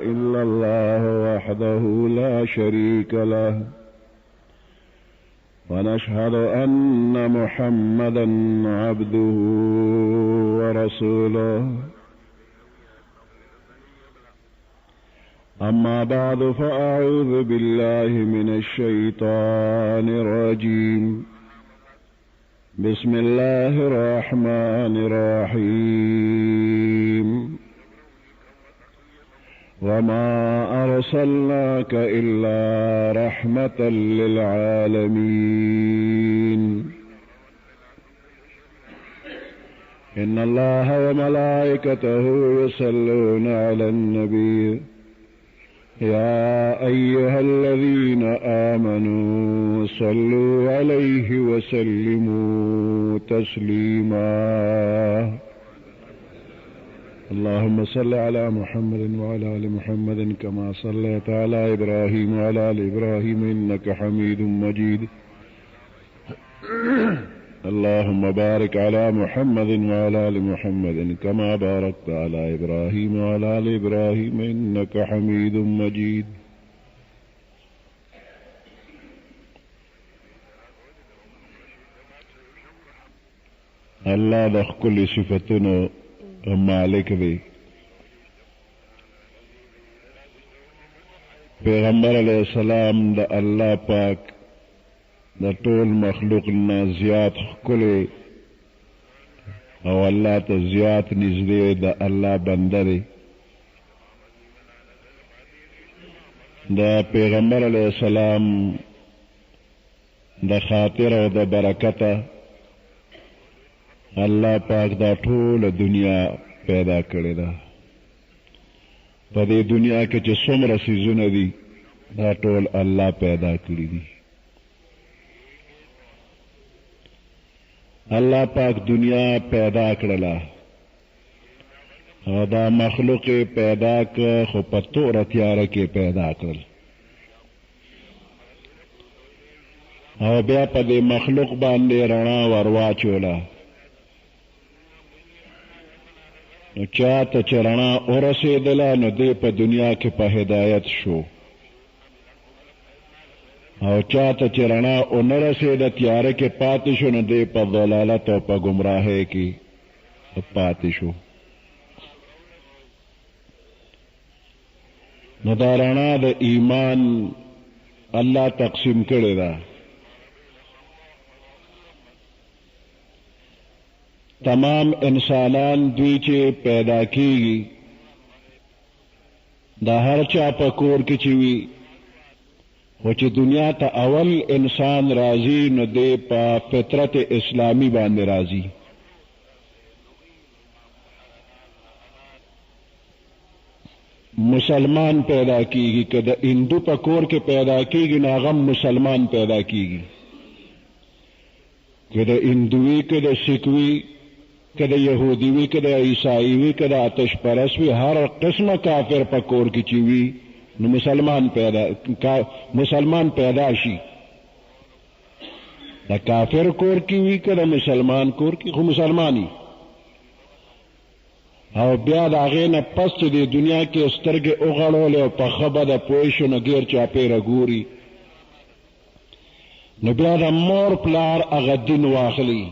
إلا الله وحده لا شريك له ونشهد أن محمدا عبده ورسوله أما بعد فأعوذ بالله من الشيطان الرجيم بسم الله الرحمن الرحيم وما أرسلناك إلا رحمة للعالمين إن الله وملائكته يصلون على النبي يا أيها الذين آمنوا صلوا عليه وسلموا تسليما اللهم صل على محمد وعلى آل محمد كما صليت على إبراهيم وعلى آل إبراهيم إنك حميد مجيد اللهم بارك على محمد وعلى آل محمد كما باركت على إبراهيم وعلى آل إبراهيم إنك حميد مجيد الله د خپل صفاتونو مالک دی. پیغمبر علیہ السلام د الله پاک د ټول مخلوق نه زیات ښکلی او الله ته زیات نږدې د الله بنده دی. د پیغمبر علیہ السلام د خاطر او د برکته الله پاک دا ټول دنیا پیدا کړې ده. په دې دنیا کې چې څومره څیزونه دي دا ټول الله پیدا کړي دي. الله پاک دنیا پیدا کړله او دا مخلوق پیدا کړ خو په توره تیاره کې پیدا کړل او بیا په دې مخلوق باندې رڼا ور واچوله. نو چاته چې رڼا ورسېدله نو دی په دنیا کې په هدایت شو او چاته چې رڼا ونه رسېده تیاره کې پاتې شو نو دی په ضلالت او په ګمراهۍ کې پاتې شو. نو دا رڼا د ایمان الله تقسیم کړې ده. تمام انسانان دوی چې پیدا کیږي دا هر چا په کور کې چې وي خو چې دنیا ته اول انسان راځي نو دی په فطرت اسلامی باندې راځي. مسلمان پیدا کیږي که د هندو په کور کې پیدا کیږي نو هغه مسلمان پیدا کیږي، که د هندوی که د سیکوي که د یهودی وي که د عیسائی وي که د آتش پرست وي هر قسمه کافر په کور کې چې وي نو مسلمان پیدا شي. د کافر کور کې وي که د مسلمان کور کې خو مسلمانی. او بیا د هغې نه پس چې د دنیا کې سترګې وغړولې او په ښه بده پوه شو نو ګیر چاپېره ګوري نو بیا د مور پلار هغه دین واخلي.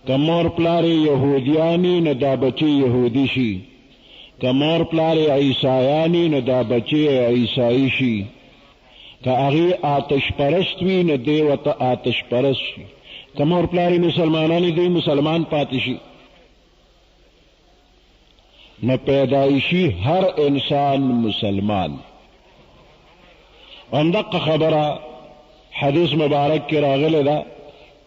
که مور پلار یهودیانی نو دا بچی یهودی شي، که مور پلار عیسایانی نو دا بچی عیسائی شي، که هغې آتش پرست وي نو دی ورته آتش پرست شي، که مور پلار مسلمانانی دی مسلمان پاتې شي. نو پیدایشي هر انسان مسلمان. همدغه خبره حدیث مبارک کې راغلی ده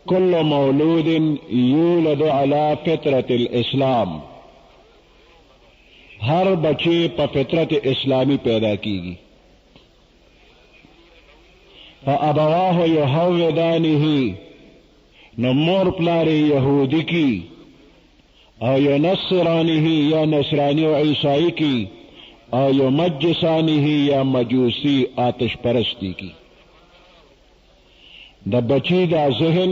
كل مولود یولد علی فطرت الاسلام. ہر بچے پا فطرت اسلامی پیدا کیگی. فابواہ یحودانہ نو مور پلار یہودی کی او ینصرانہ یا نصرانی و عیسائی کی او یمجسانہ یا مجوسی آتش پرستی کی. دا بچی دا ذہن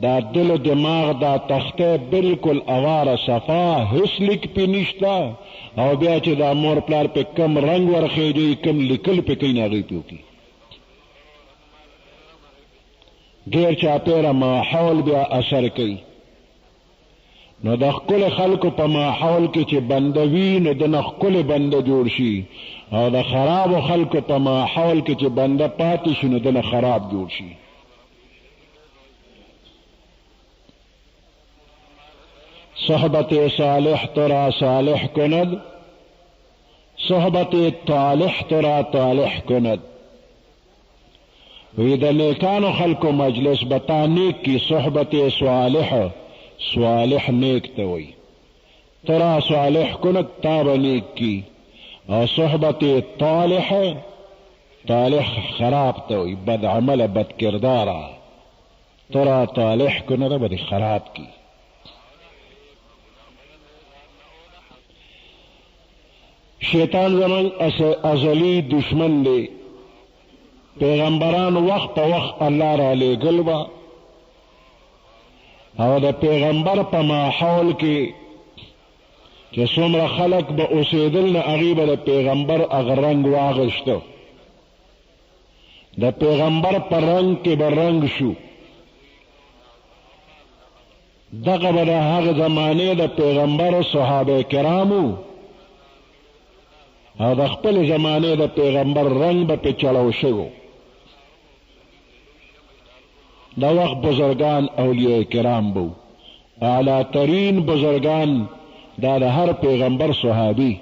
دا دل و دماغ دا تخته بالکل اواره صفا هیڅ لیک پې نشته او بیا چې دا مور پلار پې کم رنګ ورخېږي کم لیکل پې کوي نه هغوی پې وکړي ډېر چاپېره ماحول بیا اثر کوي نو د ښکلې خلکو په ماحول کې چې بنده وي نو د نه ښکلې بنده جوړ شي او د خرابو خلکو په ماحول کې چې بنده پاتې شي نو د نه خراب جوړ شي صحبت صالح ترا صالح کند صحبت طالح ترا طالح کند وی د نیکانو خلکو مجلس بتا نیک کی صحبت صالح صالح نیک ته وی ترا صالح کند تاب نیک کی او صحبت طالح طالح خراب ته وی بد عمل بد کردارا ترا طالح کند بد خراب کی شیطان زمان ازلی دشمن دی پیغمبران وقت په وقت الله را لېږل به او د پیغمبر په ماحول کې چې څومره خلک به اوسېدل نه هغوی به د پیغمبر هغه رنګ واغېسته د پیغمبر په رنګ کې به رنګ شو دغه به د هغه زمانې د پیغمبر صحابه کرامو او د خپل زمانې د پیغمبر رنګ به پې چړو شوی دا وقت بزرگان اولیاء کرام بو اعلی ترین بزرگان دا د هر پیغمبر صحابی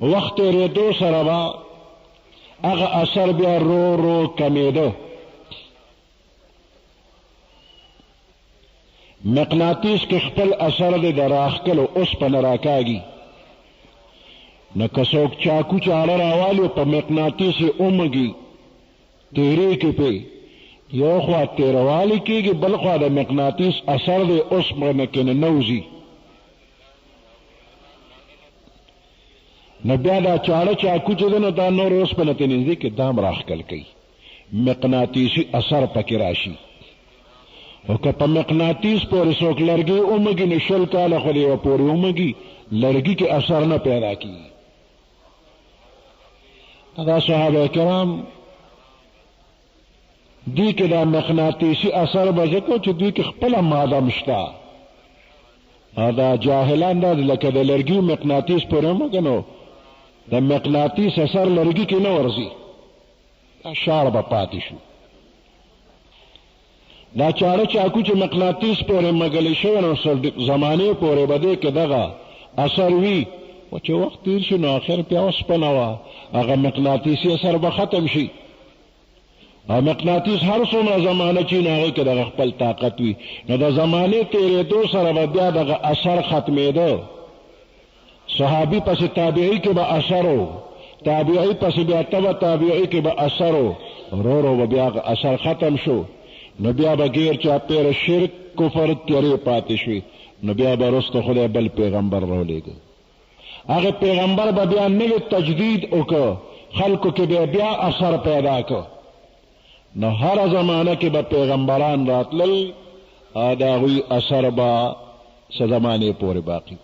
وقت ریدو سره به هغه اثر بیا رو رو کمیده مقناطیس کې خپل اثر دی د راښکلو اوسپنه راکاږي نو که څوک چاکو چاړه راوالي په مقناطیس یې ومږي تیرې کې پې یو خوا تیروالی کېږي بل خوا د مقناطیس اثر دی اوسپنه کې نه نوځي نو بیا دا چاړه چاکو چې دی نو دا نور اوسپنه ته نږدې کې دام راښکل کوي مقناطیسي اثر پکې راشي او که په مقناطیس پورې څوک لرګي ومږي نو 20 کاله خو دې پورې ومږي لرګي کې اثر نه پیدا کېږي دا صحابه کرام دوی کې دا مقناطیسي اثر به ځکه چې دوی کې خپله ماده مشته او دا جاهلان دا لکه د لرګي مقناطیس پورې ومږه نو د مقناطیس اثر لرګي کې نه ورځي دا شاړ به پاتې شو دا چاړه چاکو چې مقناطیس پورې مږلی شوی نو زمانې پورې به دې کې دغه اثر وي و چې وخت تیر شي نو آخر بیا اوسپنه وه هغه مقناطیسي اثر به ختم شي او مقناطیس هر څومره زمانه چې نو هغې کې دغه خپل طاقت وي نو د زمانې تېرېدو سره به بیا دغه اثر ختمېده صحابي پسې تابعي کې به اثر و تابعي پسې بیا تبه تابعي کې به اثر و ورو ورو به بیا اثر ختم شو نو بیا به غیر چاپېره شرک کفر تیرې پاتې شوي نو بیا به وروسته خدای بل پیغمبر راولېږه هغه پیغمبر به بیا نوی تجدید وکړه خلکو کې به بیا اثر پیدا کړه نو هر زمانه کې به پیغمبران راتلل د هغوی اثر به څه زمانې پورې باقي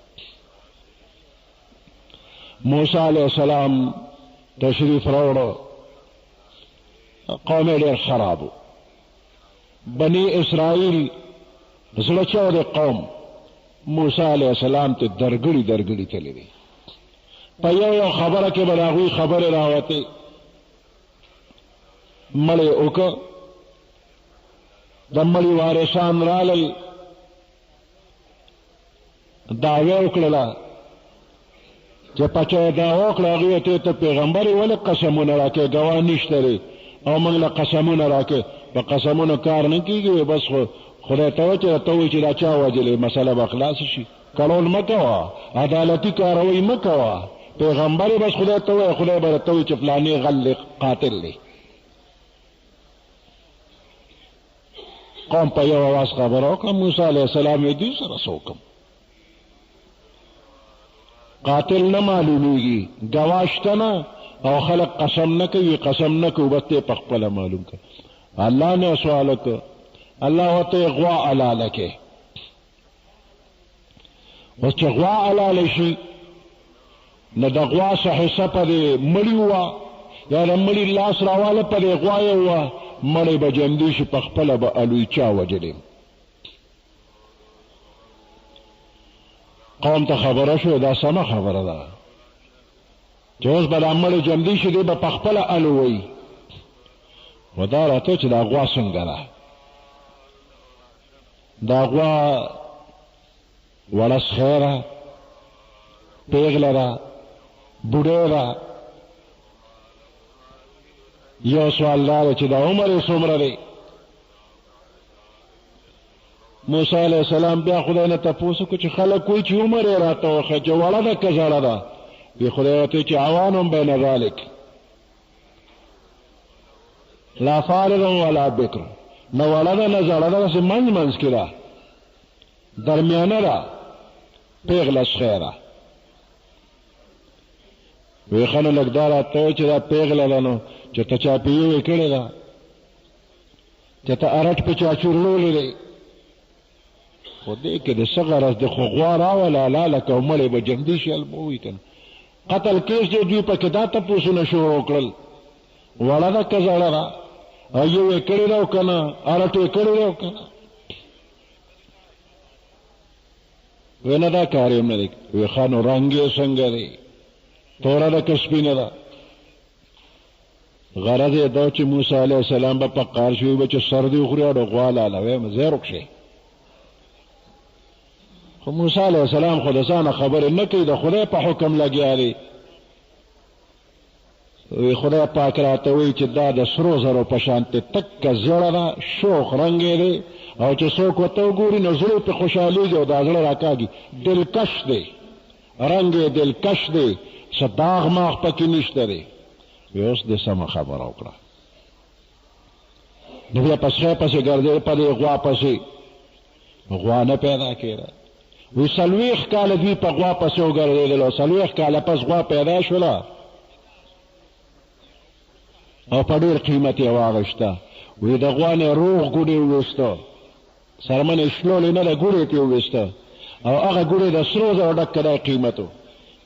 موسی علیه السلام تشریف راوړه قوم یې ډېر خراب و بنی اسرائیل زړه چاودې قوم موسی علیه السلام ته درګړي درګړي تللی دی په یو خبره کې به د هغوی خبرې راوتې مړی وکړه د مړي وارثان رالل دعوه وکړله چې پچه دعوه وکړه هغوی ته ته پیغمبر یې ولې قسمونه راکې ګواه نشته دی او موږ له قسمونه راکې په قسمونو کار نه کېږي بس خدای ته چې ته وایي چې دا چا وجلې مسله به خلاصه شي کړول مه کوه عدالتي کاروی مه کوه پیغمبر بس خدای ته وایي خدای به ته وایي چې فلانې غل قاتل دی قوم په یو اواز خبره وکړه موسی علیه السلام یې دوی سره څه وکړم قاتل نه معلومیږي ګواه شته نه او خلق قسم نه کوي قسم نه کوي بس ته په خپله معلوم کړه الله نه سوال وکړه الله ورته غوا حلاله کې. اوس چې غوا حلاله شي نو د غوا څه حصه پرې مړي وه یا د مړي لاس راواله پرې غوا یې وه، مړی به جمدي شي، په خپله به الوچا وجلې. قوم ته خبره شو دا سمه خبره ده چې اوس به دا مړی جمدي شي، دی به په خپله الووي. و دا راته چې دا غوا څنګه ده؟ دا غوا وړه سخیره، پیغله ده، بوډۍ ده. یو سوال دا دی چې دا عمر یې څومره دی؟ موسی علیہ السلام بیا خدای نه تپوس وکړو چې خلک وایي چې عمر یې راته وښیه چې وړه ده که زړه ده؟ وی خدای ورته چې عوان بین ذلک لا فارغ ولا بکر، نه وړه ده نه زړه ده، داسې منځ منځ کې ده، درمیانه ده، پیغله سخیره. وی ښه نو لږ دا راته وایي چې دا پیغله ده نو چې ته چا په یوې کړې ده، چې ته ارټ په چا چورلولی دی. خو دې کې د څه غرض دی؟ خو غوا راوله حلاله که مړی به جمدي شي هلته ووایي که نه. قتل کیس دی، دوی پکې دا تپوسونه شروع کړل وړه ده که زړه ده، او یوې کړې ده او که نه، ارټ یې کړې ده او که نه. وی نه دا کار یې نه دی. وی ښه نو رنګ یې څنګه دی؟ توره ده که سپینه ده؟ غرض یې دا چې موسی علیه السلام به په قار شوي به چې سر دې وخوري او د غوا حلاله ویم ځای روک خو موسی علیه السلام خو د ځانه خبرې نه کوي، د خدای په حکم لګیا دی. وی خدای پاک راته وایي چې دا د سرو زرو په شانتې تکه زیړه ده، شوخ رنګ یې دی، او چې څوک ورته وګوري نو زړه پې خوشحالېږي او دا زړه راکاږي. دلکش دی، رنګ یې دلکش دی، څه داغ ماغ پکې نشته دی. وی اوس دې سمه خبره وکړه. نو بیا په سخی پسې ګرځېد، په دې غوا پسې، غوا نه پیدا کېده. وی 40 کاله دوی په غوا پسې وګرځېدل او 40 کاله پس غوا پیدا شوله او په ډېر قیمت یې واغېسته. وی د غوا نه روغ ګوډې وویسته، څرمن یې شلولې نه ده، ګوډې ترې وویسته، او هغه ګوډې د سرو زرو ډک کدی قیمت و.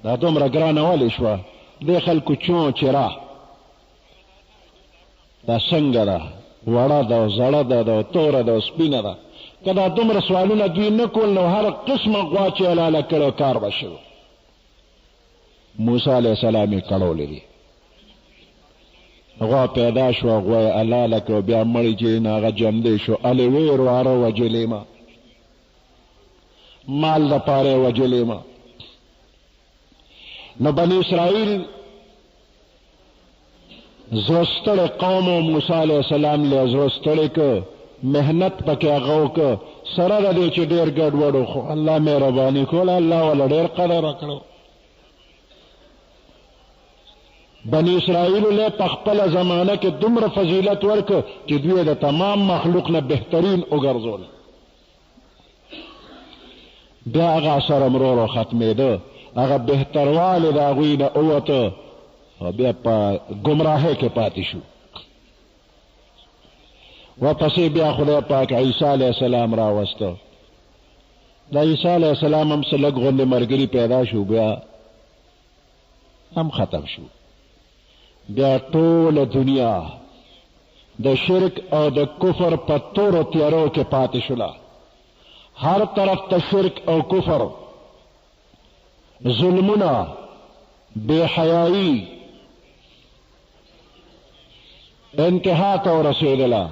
دا دومره ګرانه ولې شوه؟ دې خلکو چون چرا دا څنګه ده؟ وړه ده، زړه ده، توره ده، سپینه ده. که دا دومره سوالونه دوی نه کول نو هر قسمه غوا چې حلاله کړو کار به شو. موسی علیه السلام یې کړولی دي. غوا پیدا شوه، غوا یې حلاله کړو، بیا مړی چې نه هغه جمدی شو، هلې ویې ورواره وجلې ما، مال دپاره یې وجلې ما. نو بني اسرائیل زړه قوم او موسی علیه السلام له زړه که محنت پکې هغه وکړه، سره د دې چې ډېر ګډوډ و، خو الله مهرباني کوله، الله وله ډېر قدر وکړو. بني اسرائیلو له په خپله زمانه کې دومره فضیلت ورکړه چې دوی د تمام مخلوق نه بهترین وګرځول. بیا هغه اثر امرو ورو ختمېده، هغه بهتروالی د هغوی نه ووته او بیا په ګمراهۍ کې پاتې شو. واپسې بیا خدای پاک عیسی علیه السلام راوسته. د عیسی علیه السلام هم څه لږ غوندې ملګري پیدا شو، بیا هم ختم شو. بیا ټوله دنیا د شرک او د کفر په تورو تیارو کې پاتې شوله. هر طرف ته شرک او کفر، ظلمونه، بے حیائی انتها ته ورسېدله.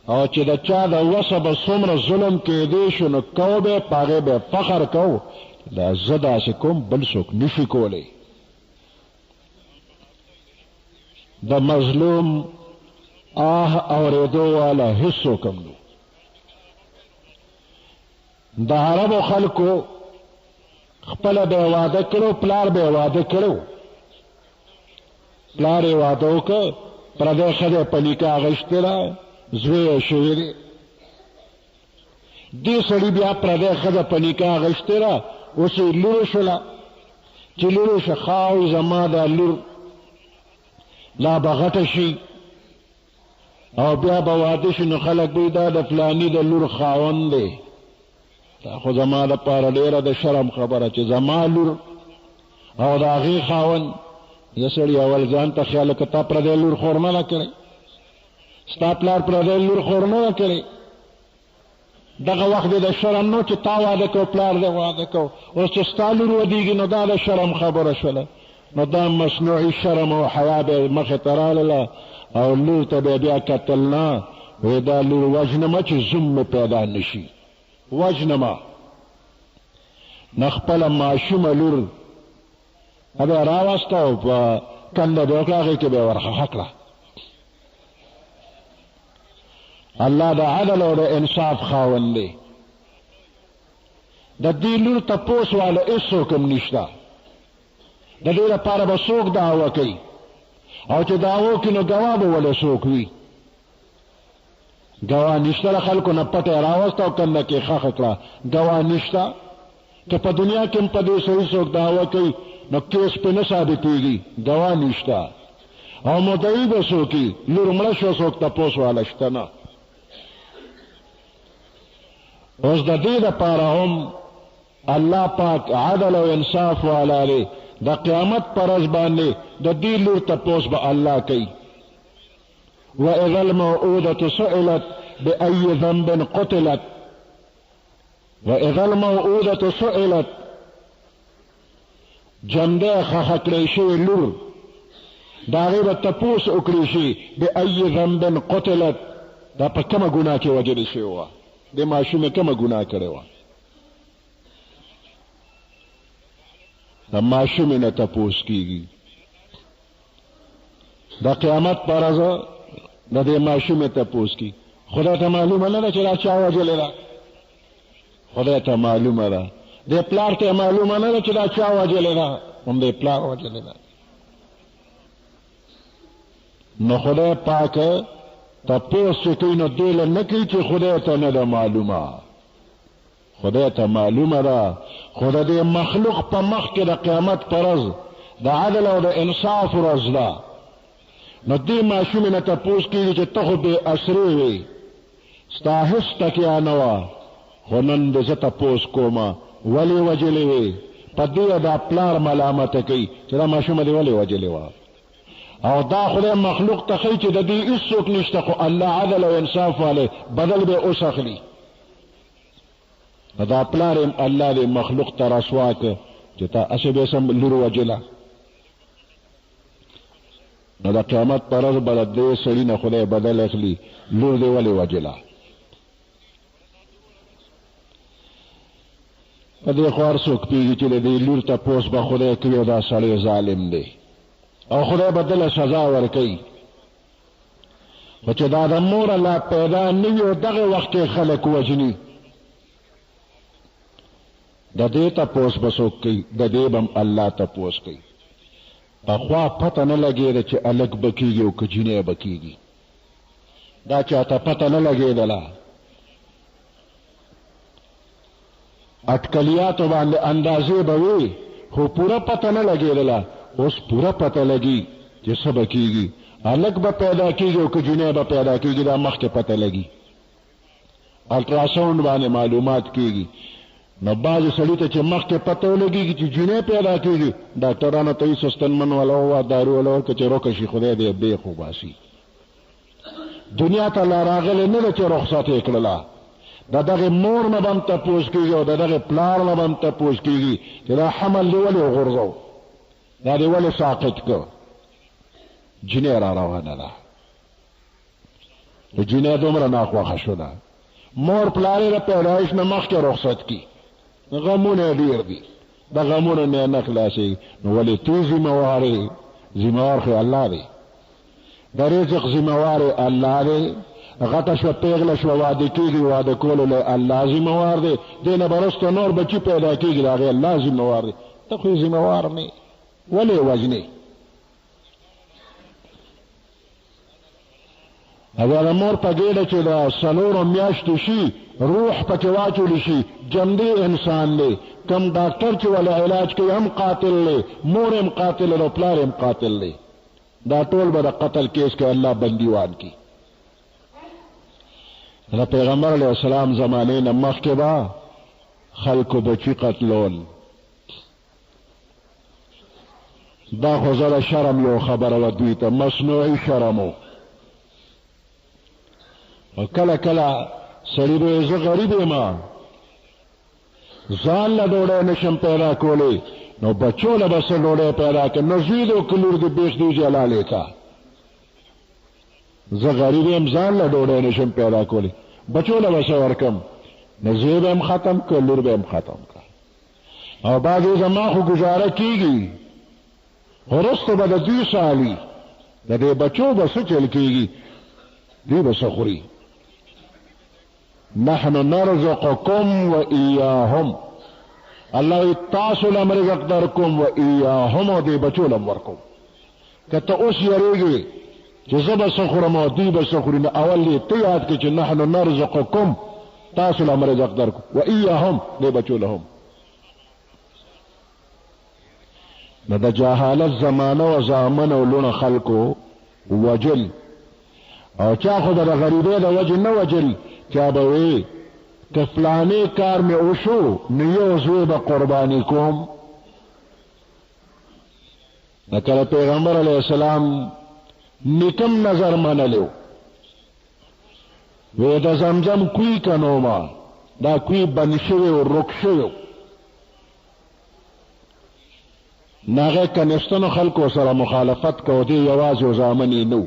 او چې د چا د وسه به څومره ظلم کېدی شو نو کو به په هغې به فخر کو، دا زه داسې کوم بل څوک نشي کولی. د مظلوم آه اورېدو والا هېڅوک هم نو. د عربو خلکو خپله به یې واده کړو، پلار به یې واده کړو، پلار یې واده وکړ، پردی ښځه په نکاح اخیستې ده، زوی یې شوی دی. دې سړي بیا پردی ښځه په نکاح اخیستې ده، اوس یې لور شوله. چې لور شه خاوي زما دا لور لا به غټه شي او بیا به واده شي نو خلک به دا د فلاني د لور خاوند دی. دا خو زما دپاره ډېره د شرم خبره چې زما لور او د هغې خاوند. یا سړي اول ځان ته خیال که تا پردی لور خور نه ده کړی، ستا پلار پردی لور خور نه ده کړی. دغه وخت دی د شرم نو چې تا واده کو پلار دی واده کو. اوس چې ستا لور ودیږي نو دا د شرم خبره شوله. نو دا مصنوعي شرم او حیا به مخې ته راغله او لور ته به بیا کتل نه. وی دا لور وژنمه چې زوم مې پیدا نه شي، وژنمه. نه خپله ماشومه لور به یې راوسته او په کنده به یې وکړه، هغې کې به یې ورخښه کړه. الله د عدل او د انصاف خاوند دی. د دې لور تپوس والا هېڅوک هم نشته. د دې لپاره به څوک دعوه کوي او چې دعوه وکړي نو ګواه به ولې څوک وي؟ ګواه نشته. د خلکو نه پټه یې راوسته او کنده کې یې ښخه کړه. ګواه نشته. که په دنیا کې هم په دې صحیح څوک دعوه کوي نو کیس پې نه ثابتېږي، ګواه نشته. او مدعي به څوک وي؟ لور مړه شوه، څوک تپوس والا شته نه. اوس د دې دپاره هم الله پاک عدل او انصاف والا دی. د قیامت پر ورځ باندې د دې لور تپوس به الله کوي. واذا الموءودة سئلت بأي ذنب قتلت، واذا الموءودة سئلت، جمده خخ کړی شوې لور د هغې به تپوس وکړی شي بأي ذنب قتلت، دا په کومه ګناه کې وژلې شوې وه، د ماشومې کومه ګناه کړې وه. د ماشومې نه تپوس کېږي. د قیامت په ورځ د دې ماشومې تپوس کېږي. خدای ته معلومه نه ده چې دا چا وژلې ده؟ خدای ته معلومه ده. د پلار ته معلومه نه ده چې دا چا وژلې ده؟ هم د پلار وژلې ده. نو خدای پاک تپوس چې کوي نو دې له نه کوي چې خدای ته نه ده معلومه. خدای ته معلومه ده. خو د دې مخلوق په مخ کې د قیامت په ورځ د عدل او د انصاف ورځ ده. نو دې ماشومې نه تپوس کېږي چې ته خو بې اسرې وې، ستا هېڅ تکیه نه وه، خو نن دې زه تپوس کومه ولې وژلې وې؟ په دې دا پلار ملامته کوي چې دا ماشومه دې ولې وژلې وه. او دا خدای مخلوق ته ښایي چې د دې هېڅوک نشته، خو الله عدل او انصاف والی بدل به اوس اخلي. دا پلار یم الله دې مخلوق ته رسوا که چې تا اسې به سم لور وجله. نو د قیامت په ورځ به د دې سړي نه خدای بدل اخلي، لور دې ولې وجله. په دې خو هر څوک پوهېږي چې د دې لور تپوس به خدای کوي او دا سړی ظالم دی او خدای به دله سزا ورکوي. خو چې دا د موره لا پیدا نه وي او دغه وخت کې خلک وژني، د دې تپوس به څوک کوي؟ د دې به هم الله تپوس کوي. پخوا پته نه لګېده چې هلک به کېږي او که جینۍ به کېږي، دا چاته پته نه لګېدله. اټکلیاتو باندې اندازې به وي خو پوره پته نه لګېدله. اوس پوره پته لګي چې څه به کېږي، هلک به پیدا کېږي او که جینۍ به پیدا کېږي، دا مخکې پته لګي. الټراساونډ باندې معلومات کېږي. نو بعضې سړي ته چې مخکې پته ولګېږي چې جینۍ پیدا کېږي، ډاکټرانو ته یې سستنمن والا ووه، دارو والا ورکړه چې روکه شي، خدای دې بیخ وباسي. دنیا ته لا راغلی نه ده چې رخصت یې کړله. د دغې مور نه به هم تپوس کېږي او د دغې پلار نه به هم تپوس کېږي چې دا حمل دې ولې وغورځو، دا دې ولې ساقط کړ. جینۍ را روانه ده. د جینۍ دومره ناخوښه شوله، مور پلار یې د پیدایش نه مخکې رخصت کړي. غمونه ډېر دي، د غمونو نه نه خلاصېږي. نو ولې تو ذمهوار یې؟ ذمهوار خو الله دی. د رزق ذمهوار یې الله دی. غټه شوه پیغله شوه واده کېږي، واده کولو له الله ذمهوار دی. دې نه به وروسته نور بچي پیدا کېږي، د هغې الله ذمهوار دی. ته خو یې ذمهوار نه یې، ولې یې وژنې؟ اگر د مور په ګېډه چې د څلورو میاشتو شي، روح پکې واچولی شي، جمدی انسان دی. کم ډاکټر چې ولا علاج کوي هم قاتل دی، مور هم قاتل دی او پلار هم قاتل دی. دا ټول به د قتل کیس کې الله بندیوان کی. دا پیغمبر علیہ السلام زمانے نه مخکې با خلکو بچی قتلول. دا خو زره شرم یو خبره و دوی ته، مصنوعي شرم و. کله کله سړي به زه غریب یم ځان له ډوډۍ نشم پیدا کولی، نو بچو له به څه ډوډۍ پیدا کړم، نو زوی دی او که لور دی بیخ دی جلالې کا. زه غریب یم ځان له ډوډۍ نشم پیدا کولی، بچو له به څه ورکم، نو زوی به هم ختم که لور به هم ختم که. او بعضې زما خو ګزاره کېږي، وروسته به د دوی سالي، د دې بچو به څه چل کېږي، دوی به څه خوري. نحن نرزقكم و ایاهم، الله تاسو لم رزق درکم و ایاهم، او دې بچو لم ورکم. که ته اوس یریږې چې زه به څه خورم او دوی به څه خوري، نو اول یې ته یاد کړې چې نحن نرزقکم، تاسو لم رزق درکم و ایاهم، دې بچو لهم. نو د جهالت زمانه و زامن او لونه خلکو وجل، او چا خو د غریبۍ د وجې نه وجل، چا به وی که فلانی کار مې وشو نو یو زوی به قرباني کوم. نو کله پیغمبر علیه السلام نیکم نظر منلیو، وی د زمزم کوی کنو ما دا کوی بند شوی و رک شوی، ناغه کنستنو خلکو سره مخالفت کو، دی یوازې زامنی نو.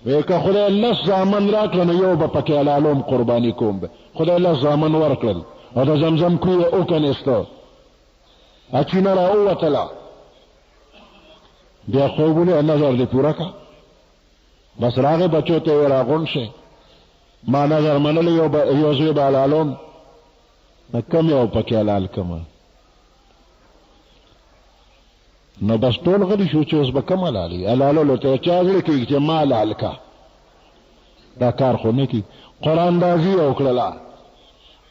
وی که خدای لس زامن راکړه نو یو به پکې حلالوم قرباني کوم به. خدای لس زامن ورکړل او د زمزم کوی او کنسته اچینه را ووتله، بیا خوبونه نظر دی پوره کا، بس راغې بچو ته یې راغونډ شي، ما نظر منلی یو زوی به حلالوم، نو کم یو پکې حلال کمه. نو بس ټول غلی شو چې اوس به کم حلالي، حلالولو ته چا زړه کېږي چې ما حلال کا، دا کار خو نه کېږي. قراندازي یې وکړله،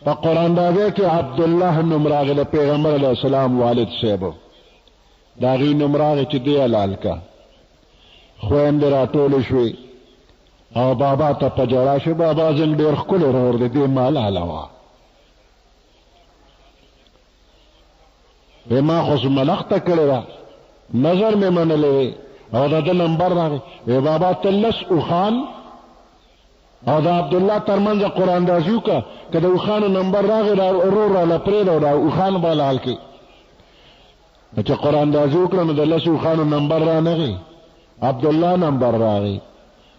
په قراندازۍ کې عبدالله نوم راغی، د پیغمبر علیه السلام والد صاحب، د هغې نوم راغی چې دی حلال کا. خویندې راټولې شوې او بابا ته په ژړا شو، بابا زنګ ډېر ښکلی ورور دی، دې ما حلاله وه. ما خو ملخته کړې ده، نظر مې منلی او د ده نمبر راغی، وی بابا ته لس اوښان او د عبدالله ترمنځ قراندازي وکړه، که د اوښانو نمبر راغی ورور راله پرېږده، دا اوښان به حلال کړي. نو چې قراندازي وکړه نو د لسو اوښانو نمبر رانغی، عبدالله نمبر راغی.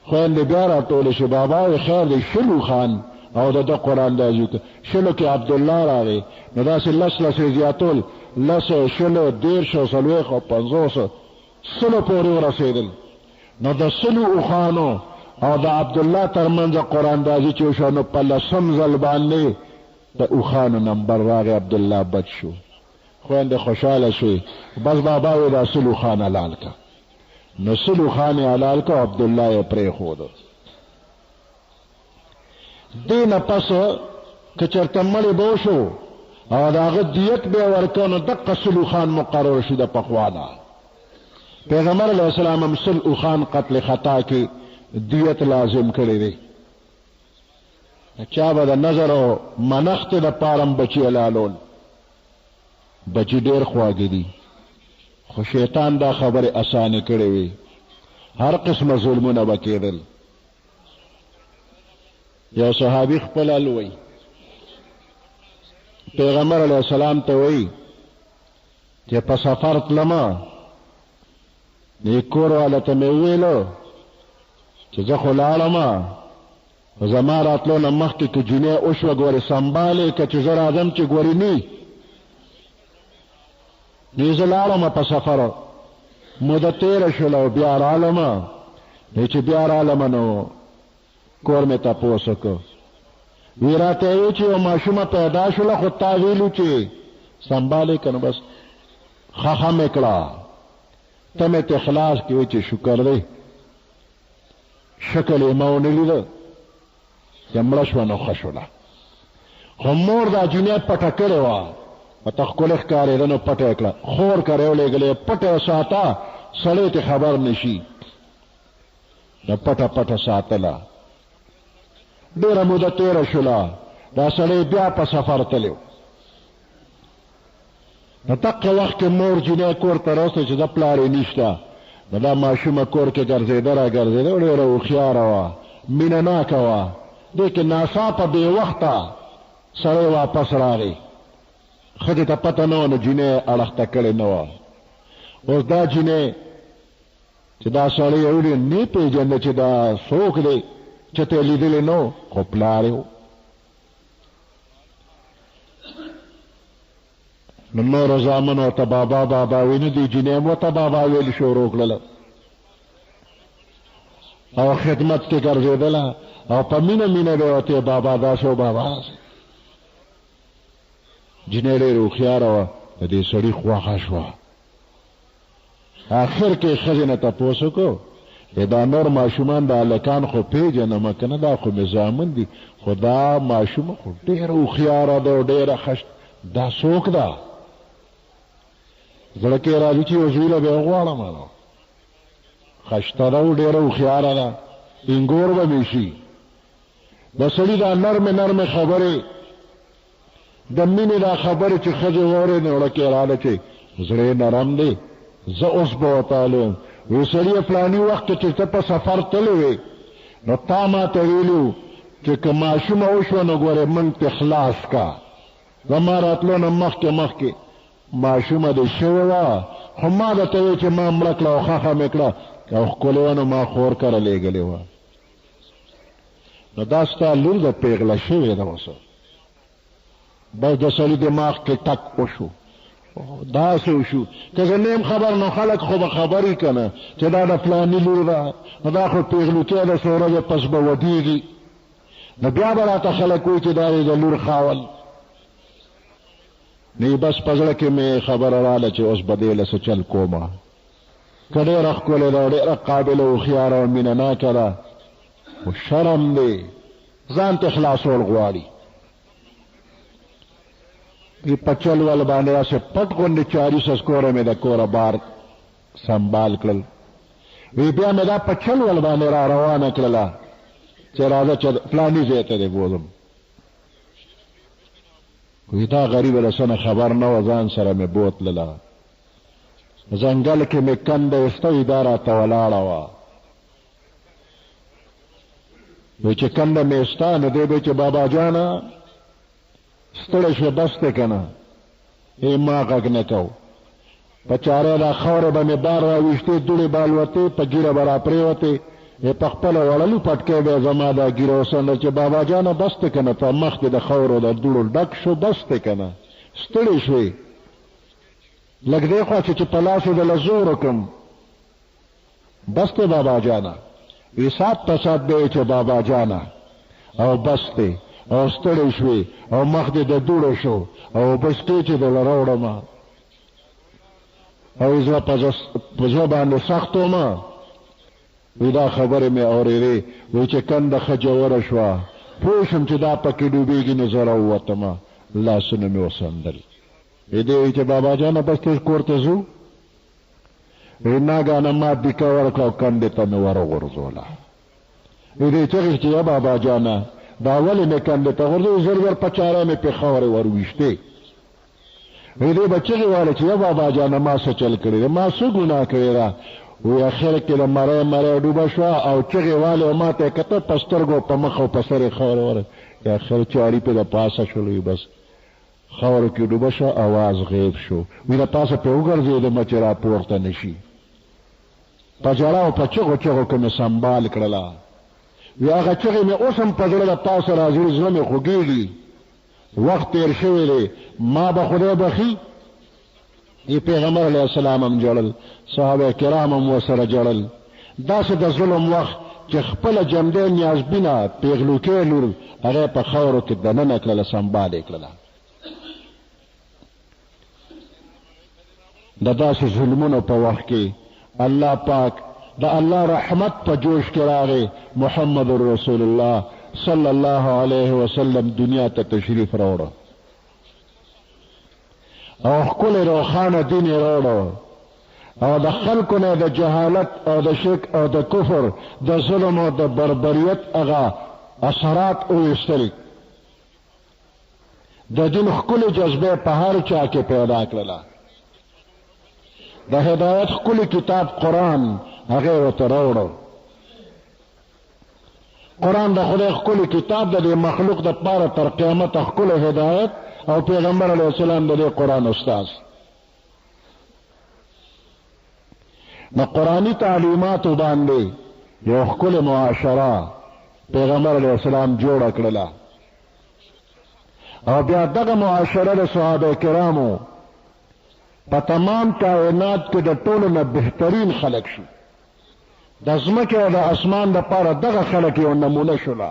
خویندې بیا راټولې شي، بابا وی خیر دی 20 اوښان او د ده قراندازي وکړه. 20 کې عبدالله راغی، نو داسې لس یې زیاتول، 10 20 30 40 او 50 100 پورې ورسېدل. نو د 100 اوښانو او د عبدالله ترمنځ قراندازي چې وشوه، نو په 10م ځل باندې د اوښانو نمبر راغی، عبدالله بچ شو. خویندې خوشحاله شوې، بس بابا وی دا 100 اوښان حلال کا. نو 100 اوښان یې حلال کا، عبدالله یې پرېښوده. دې نه پس که چېرته مړی به وشو او د هغه دیت به یې ورکه، نو دقه 100 اوښان مقرر شي د پخوا نه. پیغمبر علیه السلام هم 100 اوښان قتل خطا کې دیت لازم کړی دی. چا به د نظر او منښت د پاره بچي حلالول، بچي ډېر خواږه دي، خو شیطان دا خبرې اسانې کړې وي، هر قسمه ظلمونه به کېدل. یو صحابي خپل حل وی، پیغمبر علیه السلام ته وی چې په سفر تلمه، نو کور والا ته مې وویلو چې زه خو لاړمه، زما راتلو نه مخکې که جنۍ وشوه ګورې سنبالې، که چې زه راځم چې ګورې نه نو زه لاړمه په سفر، موده تېره شوله او بیا رالمه. چې بیا رالمه نو کور مې تپوس وکړو، وی راته وی چې یو ماشومه پیدا شوله، خو تا ویلو چې سنبالې که، نو بس خخه مې کړه، ته مې ته خلاص کړې. وی چې شکر دی، شکل یې ما ونه لیده چې مړه شوه نو ښه شوله. خو مور دا جنۍ پټه کړې وه، ته ښکلې ښکارېده نو پټه یې کړه، خور کره یې ولېږلې، پټه یې ساته سړی ته خبر نشي، نو پټه پټه ساتله. ډېره موده تېره شوله دا سړی بیا په سفر تلو نو دقه وخت کې مور جینۍ کور ته راوسته چې د پلار یې نشته نو دا ماشومه کور کې ګرځېده را ګرځېده ډېره هوښیاره وه مینه ناکه وه دې کې ناڅاپه بې وخته سړی واپس راغی ښځې ته پته نه وه نو جینۍ اړخته کړې نه وه اوس دا جینۍ چې دا سړی یې ولید نه پېژنده چې دا څوک دی چې ته یې لیدلی نه و خو پلار یې و نو نورو زامنو ورته بابا بابا وی نه دي جینۍ هم ورته بابا ویل شروع کړله او خدمت کې ګرځېدله او په مینه مینه به ورته بابا داسې و بابا داسې جینۍ ډېره هوښیاره وه د دې سړي خوښه شوه آخر کې ښځې نه تپوس وکړو دا نور ماشومان د هلکان خو پېژنم که نه دا خو مې زامن دي خو دا ماشومه خو ډېره هوښیاره ده او ډېره ښه دا څوک ده زړه کې راځي چې یو زوی له به یې غواړم نو ښایسته ده او ډېره هوښیاره ده انګور به مې شي د سړي دا نرمې نرمې خبرې د مینې دا خبرې چې ښځې واورې نو زړه کې راله چې زړه نرم دی زه اوس به ورته ویم وی سړیه فلاني وخت کې چې ته په سفر تللی وې نو تا ما ته ویلي وو چې که ماشومه وشوه نو ګورې موږ پې خلاص کا زما راتلو نه مخکې ماشومه دې شوې وه خو ما درته وی چې ما مړه کړه او ښخه مې کړه او ښکلې وه نو ما خور کره لېږلې وه نو دا ستا لور ده پېغله شوې ده اوس بس د سړي دماغ کې ټک وشو داسې وشو که زه نیم خبر نو خلک خو به خبرې که نه چې دا د فلاني لور ده نو دا خو پېغلوتیا ده څو ورځې پس به ودېږي نو بیا به راته خلک وایي چې دا یې د لور خاول نو بس په زړه کې مې خبره راله چې اوس به دې له څه چل کومه که ډېره ښکلې ده ډېره قابله هوښیاره او مینه ناکه ده خو شرم دی ځان ته خلاصول غواړي په چل ول باندې داسې پټ غوندې 400 کوره مې د کوره بار سنبال کړل وی بیا مې دا په چل ول باندې را روانه کړله چې راځه چې فلاني ځای ته دې بوځم وی دا غریبه د څه نه خبر نه وه ځان سره مې بوتلله ځنګل کې مې کنده ایسته وي دا راته ولاړه وه وی چې کنده مې ایسته نو دی به چې بابا جانه ستړی شوې بس دی که نه ما غږ نه کو په چاره دا خاوره به مې بار راویشتې دوړې به الوتې په ږیره به را پرېوتې په خپله وړلو پټکی به زما دا ږیره وسنډه چې بابا جانه بس دی که نه په مخ دې د خاورو د دوړو ډک شو بس دی که نه ستړی شوې لږ دی خوا چې په لاسو د له زور وکړم بس دی بابا جانه وی سات په سات به چې بابا جانه او بس دی او ستړی شوې او مخ دې د دوړو شو او بستې چې دله راوړم او زه په زړه باندې سخت وم وی دا خبرې مې اورېدې وی چې کنده ښه جوړه شوه پوه شم چې دا پکې ډوبېږي نو زه راووتم لاسونه مې وسندل وی دې وی چې بابا جانه بس ته کور ته ځو وی ناګانه ما دیکه ورکړه او کندې ته مې ورغورځوله وی دې چغې چې یا بابا جانه دا ولې مې کندې ته غورځوي زر زر په چاره مې پې خاورې ورویشتې وی دې به چغې واله چې یا بابا جانه ما څه چل کړی دی ما څه ګناه کړې ده وی اخر کې د مری ډوبه شوه او چغې والې او ما ته یې کته په سترګو په مخ او په سر یې خاورې ور اخر چاري پې د پاسه شولو وي بس خاورو کې ډوبه شوه اواز غیب شو وی د پاسه پې وګرځېدم چې را پورته نه شي په ژړا او په چغو چغو کې مې سنبال کړله وی هغه چغې مې اوس هم په زړه د پاسه راځي زړه مې خوږېږي وخت تېر شوی دی ما به خدای بخي ای پیغمبر علیه السلام هم جړل صحابه کرام هم ورسره جړل داسې د ظلم وخت چې خپله جمدی نیازبینه پیغلوکې لور هغه په خاورو کې دننه کړله سنبال یې کړله د داسې ظلمونو په وخت کې الله پاک د الله رحمت په جوش کې راغی محمد رسول الله صلی الله علیه وسلم دنیا ته تشریف راوړه او ښکلی روښانه دین یې راوړه او د خلکو نه د جهالت او د شرک او د کفر د ظلم او د بربریت هغه اثرات اویستل د دین خپل جذبه په هر چا کې پیدا کړله د هدایت خپل کتاب قرآن هغه ورته راوړو قرآن د خدای خپل کتاب د مخلوق د پاره تر قیامت خپل هدایت او پیغمبر علیه السلام د قرآن استاد نو قرآنی تعلیمات باندې یو خپل معاشره پیغمبر علیه السلام جوړ کړله او بیا دغه معاشره د صحابه کرامو په تمام کائنات کې د ټولو نه بهترین خلق شو د ځمکې او د اسمان دپاره دغه خلق یو نمونه شوله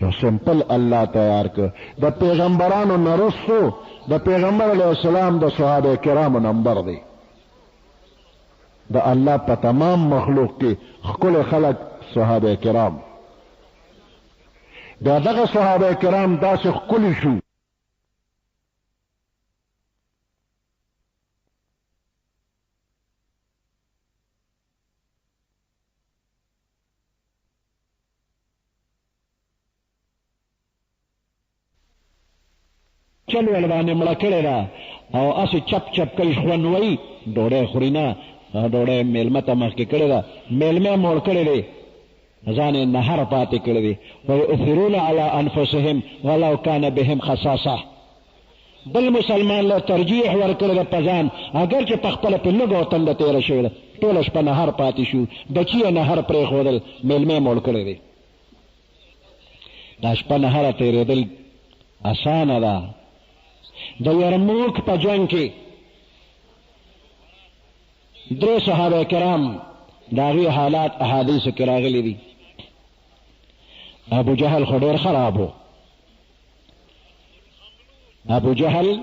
یو سمپل الله تیار کړ د پیغمبرانو نه رسو د پیغمبر علیه السلام د صحابه کرامو نمبر دی د الله په تمام مخلوق کې ښکلی خلق صحابه کرام بیا دغه صحابه کرام داسې ښکلي شو چل ول باندې مړه کړې ده او اسې چپ چپ کوي خوند وایي ډوډۍ خوري نه ډوډۍ میلمه ته مخکې کړې ده میلمه موړ کړی دی ځان یې نهر پاتې کړی دی ویؤثرون علی انفسهم ولو کان بهم خصاصه بل مسلمان له ترجیح ورکړی ده په ځان اگر چې په خپله پې لږ او تنده تېره شوې ده ټوله شپه نهر پاتې شو بچي یې نهر پرېښودل میلمه موړ کړی دی دا شپه نهره تېرېدل اسانه ده د یرموک په جنګ کې درې صحابه کرام د هغوی حالات احادیثو کې راغلي دي ابو جهل خو ډېر خراب و ابو جهل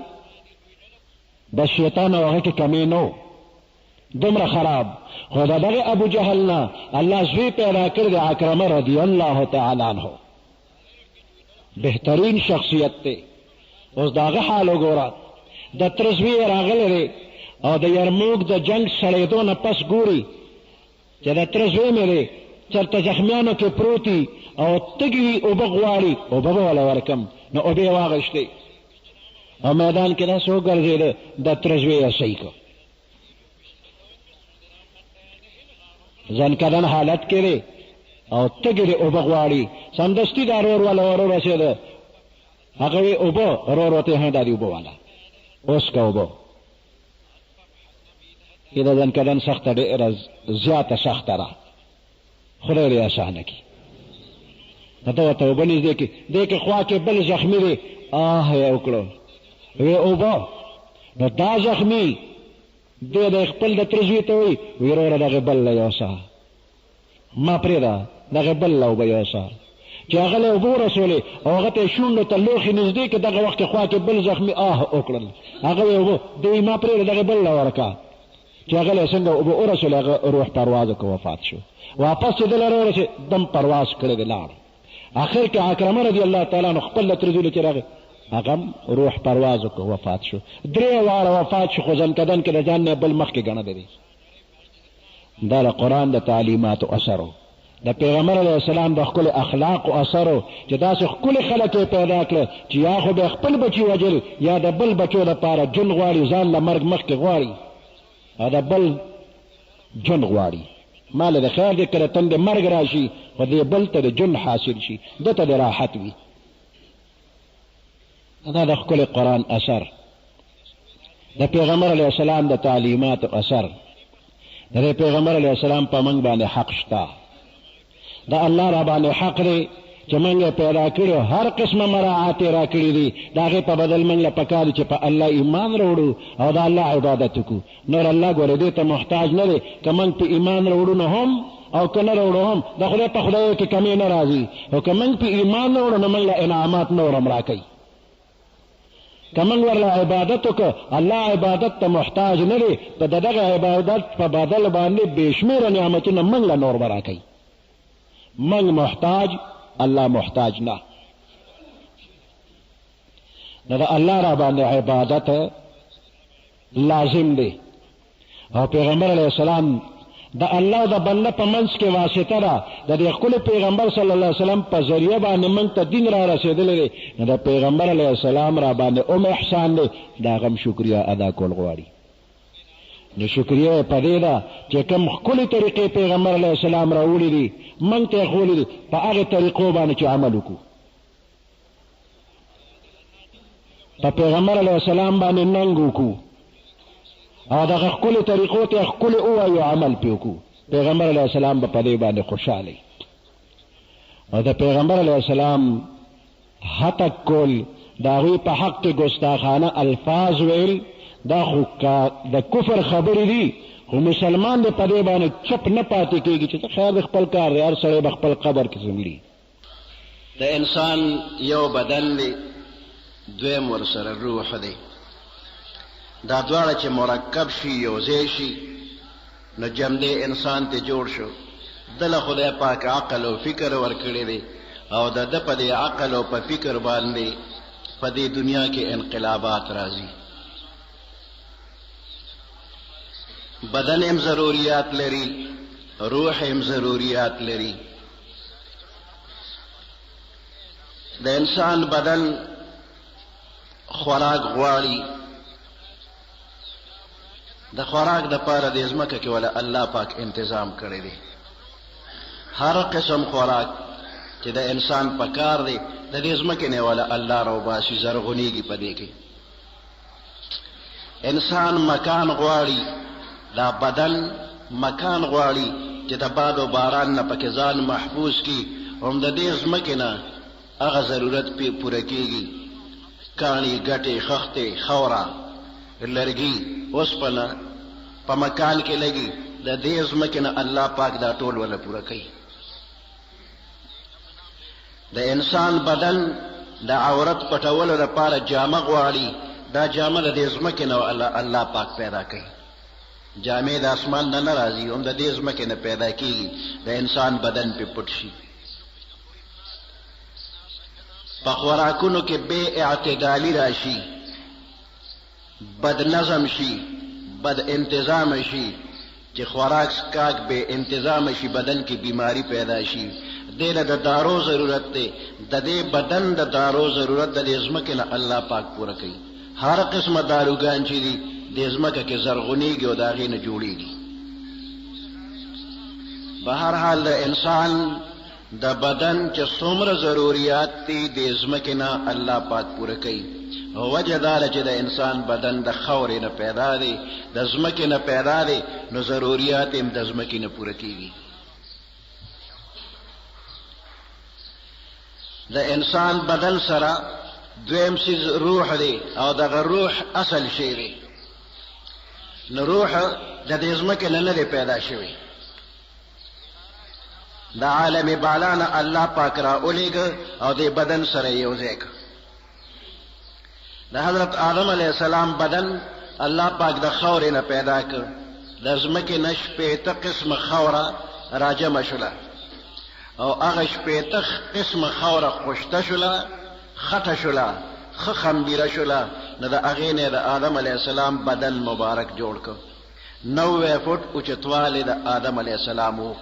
د شیطان او هغه کې کمی نه دومره خراب خو د دغه ابو جهل نه الله زوی پیدا کړی د عکرمه رضی الله تعالی عنه بهترین شخصیت دی اوس د هغه حال وګوره د تره زوی یې راغلی دی او د یرموک د جنګ سړېدو نه پس ګوري چې د تره زوی مې دی چېرته زخمیانو کې پروت وي او تږي وي اوبه غواړي اوبه به وله ورکم نو اوبه یې واغېستې او میدان کې داسې وګرځېده د تره زوی یې صحیح کړ ځنکدن حالت کې دی او تږي دی اوبه غواړي سمدستي دا رور والا ورورسېده هغه وی اوبه ورور ورته هم دا دي اوبه والا اوس که اوبه دا ځنکدن سخته ډېره زیاته سخته ده خدای دې اسانه کړي نو ته ورته اوبه نږدې کړي دې کې خوا کې بل زخمي دی یې وکړو وی اوبه نو دا زخمي دی د خپل د تره زوی ته وایي وی وروره دغې بل له یوسه ما پرېږده دغې بل له اوبه یوسه چې هغه له اوبه ورسولې او هغه ته یې شونډو ته لوښي نږدې کړې دغه وخت کې خوا کې بل زخمي وکړل هغه وی اوبه دوی ما پرېږده دغې بل له ورکه چې هغه له څنګه اوبه ورسولې هغه روح پرواز وکړه وفات شو واپس چې دله راورسې دم پرواز کړی دی لاړ آخر کې عکرمه رضی الله تعالی عنه خپل له تره زوی چې راغی هغه روح پرواز وکړه وفات شو درې واړه وفات شو خو ځنکدن کې د ځان نه بل مخکې ګڼلی دی دا د قرآن د تعلیماتو اثر و د پیغمبر علیه السلام د ښکلي اخلاقو اثر و چې داسې ښکلي خلک یې پیدا کړه چې یا خو به خپل بچي وجل یا د بل بچو دپاره جون غواړي ځان له مرګ مخکې غواړي او د بل جون غواړي ما له د خیر دی که د تندې مرګ را شي خو دې بل ته د جون حاصل شي ده ته د راحت وي دا د ښکلي قرآن اثر د پیغمبر علیه السلام د تعلیماتو اثر د پیغمبر علیه السلام په موږ باندې حق شته د الله را باندې حق دی چې موږ یې پیدا کړو هر قسمه مراعات یې را کړي دي د هغې په بدل موږ له پکار چې په الله ایمان راوړو او د الله عبادت وکړو نور الله ګوره دې ته محتاج نه دی که موږ په ایمان راوړو نه هم او که نه راوړو هم د خدای په خدایو کې کمې نه راځي او که موږ په ایمان راوړو نو موږ له انعامات نور هم را کوي که موږ ورله عبادت وکړو الله عبادت ته محتاج نه دی په د دغه عبادت په بدل باندې بې شمېره نعمتونه موږ له نور به را کوي موږ محتاج الله محتاج نه نو د الله را باندې عبادت لازم دی او پیغمبر علیه السلام د الله او د بنده په منځ کې واسطه ده د دې خپل پیغمبر صلی الله علیه وسلم په ذریعہ باندې موږ ته دین را رسېدلی دی نو د پیغمبر علیه السلام را باندې احسان دی د هغه هم شکریه ادا کول غواړي نو شکریه په دې ده چې کوم ښکلې طریقې پیغمبر علیه السلام راوړي دي موږ ته یې ښولي دي په هغې طریقو باندې چې عمل وکړو په پیغمبر علیه السلام باندې ننګ وکړو او دغه ښکلې طریقو ته ښکلې ووایو عمل پې وکړو پیغمبر علیه السلام به په دې باندې خوشحاله او د پیغمبر علیه السلام هتک کول د هغوی په حق کې ګستاخانه الفاظ ویل دا خو د کفر خبرې دي خو مسلمان دی په دې باندې چپ نه پاتې کېږي چې خیر د خپل کار دی هر سړی به خپل قبر کې څملي د انسان یو بدن دی دویم ورسره روح دی دا دواړه چې مرکب شي یو ځای شي نو جمدی انسان ته جوړ شو دله خدای پاک عقل او فکر ورکړی دی او د ده په دې عقل او په فکر باندې په دې دنیا کې انقلابات راځي بدن هم ضروریات لري روح هم ضروریات لري د انسان بدن خوراک غواړي د خوراک د پاره د ځمکه کې ولا الله پاک انتظام کړی دی هر قسم خوراک چې د انسان په کار دی د دې ځمکې نه ولا الله راوباسي زرغونیږي په دې کې انسان مکان غواړي دا بدن مکان غواړي چې د باد او باران نه پکې ځان محفوظ کړي هم د دې ځمکې نه هغه ضرورت پې پوره کېږي کاڼي ګټې خښتې خاوره لرګي اوسپنه په مکان کې لګي د دې ځمکې نه الله پاک دا ټول ولا پوره کوي د انسان بدن د عورت پټولو لپاره جامه غواړي دا جامه د دې ځمکې نه الله پاک پیدا کوي جامې د اسمان نه نه راځي هم د دې ځمکې نه پیدا کېږي د انسان بدن پې پټ شي په خوراکونو کې بې اعتدالي راشي بد نظم شي بد انتظام شي چې خوراک سکاک بے انتظام شي بدن کې بیماری پیدا شي دې د دارو ضرورت دی د دې بدن د دارو ضرورت د دې ځمکې نه الله پاک پوره کوي هر قسمه داروګان چې دي دې ځمکه کې زرغونیږي او د هغې نه جوړیږي به هر حال د انسان د بدن چې څومره ضروریات دي دې ځمکې نه الله پاک پوره کوي وجه دا ده چې د انسان بدن د خاورې نه پیدا دی د ځمکې نه پیدا دی نو ضروریات هم د ځمکې نه پوره کېږي د انسان بدن سره دویم څیز روح دی او دغه روح اصل شی دی نو روح د دې ځمکې نه دی پیدا شوی د عالم بالا نه الله پاک را اولیږه او د بدن سره یو ځای کړه د حضرت آدم علیہ السلام بدن الله پاک د خاورې نه پیدا کړ د ځمکې نه شپېته قسمه خاوره راجمع شوله او هغه شپېته قسمه خاوره خوشته شوله خټه شوله ښه خمبیره شوله نو د هغې نه د آدم علیہ السلام بدن مبارک جوړ کړ 90 فوټ اوچتوالی د آدم علیہ السلام و